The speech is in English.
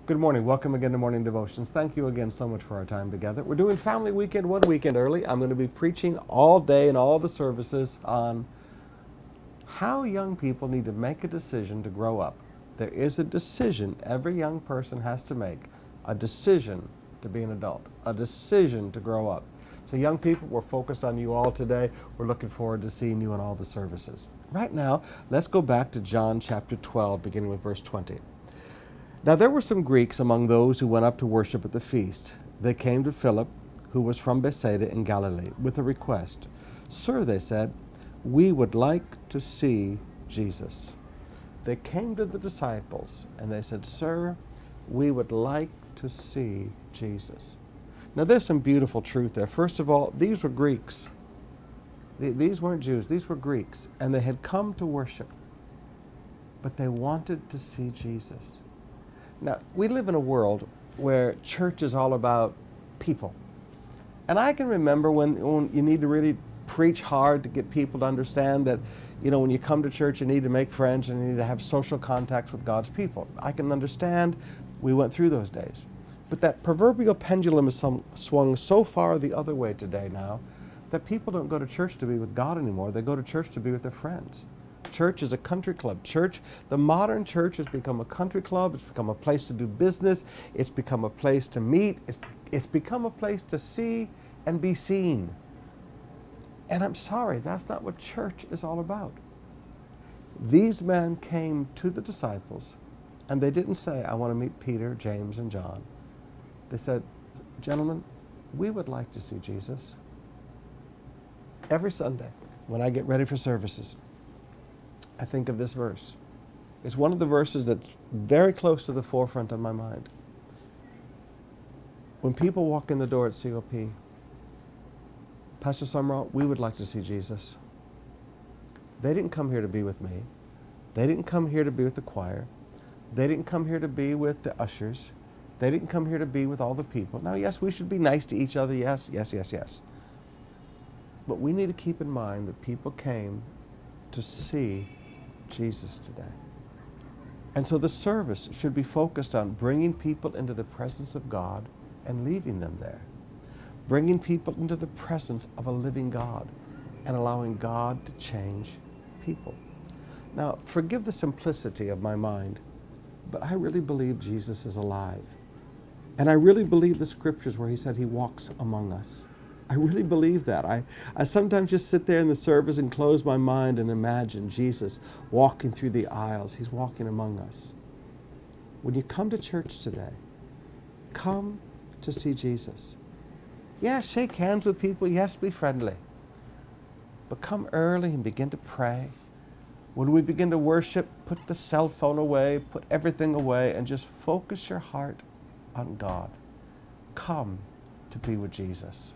Good morning. Welcome again to Morning Devotions. Thank you again so much for our time together. We're doing Family Weekend one weekend early. I'm going to be preaching all day in all the services on how young people need to make a decision to grow up. There is a decision every young person has to make, a decision to be an adult, a decision to grow up. So young people, we're focused on you all today. We're looking forward to seeing you in all the services. Right now, let's go back to John chapter 12, beginning with verse 20. Now there were some Greeks among those who went up to worship at the feast. They came to Philip, who was from Bethsaida in Galilee, with a request. Sir, they said, we would like to see Jesus. They came to the disciples and they said, Sir, we would like to see Jesus. Now there's some beautiful truth there. First of all, these were Greeks. These weren't Jews, these were Greeks. And they had come to worship, but they wanted to see Jesus. Now, we live in a world where church is all about people. And I can remember when you need to really preach hard to get people to understand that, you know, when you come to church, you need to make friends and you need to have social contacts with God's people. I can understand we went through those days. But that proverbial pendulum is swung so far the other way today now that people don't go to church to be with God anymore. They go to church to be with their friends. Church is a country club. The modern church has become a country club. It's become a place to do business. It's become a place to meet. It's become a place to see and be seen. And I'm sorry, that's not what church is all about. These men came to the disciples and they didn't say, I want to meet Peter, James, and John. They said, gentlemen, we would like to see Jesus. Every Sunday when I get ready for services, I think of this verse. It's one of the verses that's very close to the forefront of my mind. When people walk in the door at COP, Pastor Summerall, we would like to see Jesus. They didn't come here to be with me. They didn't come here to be with the choir. They didn't come here to be with the ushers. They didn't come here to be with all the people. Now, yes, we should be nice to each other. Yes, yes, yes, yes. But we need to keep in mind that people came to see Jesus today. And so the service should be focused on bringing people into the presence of God and leaving them there. Bringing people into the presence of a living God and allowing God to change people. Now, forgive the simplicity of my mind, but I really believe Jesus is alive. And I really believe the scriptures where he said he walks among us. I really believe that. I sometimes just sit there in the service and close my mind and imagine Jesus walking through the aisles. He's walking among us. When you come to church today, come to see Jesus. Yes, shake hands with people. Yes, be friendly. But come early and begin to pray. When we begin to worship, put the cell phone away, put everything away, and just focus your heart on God. Come to be with Jesus.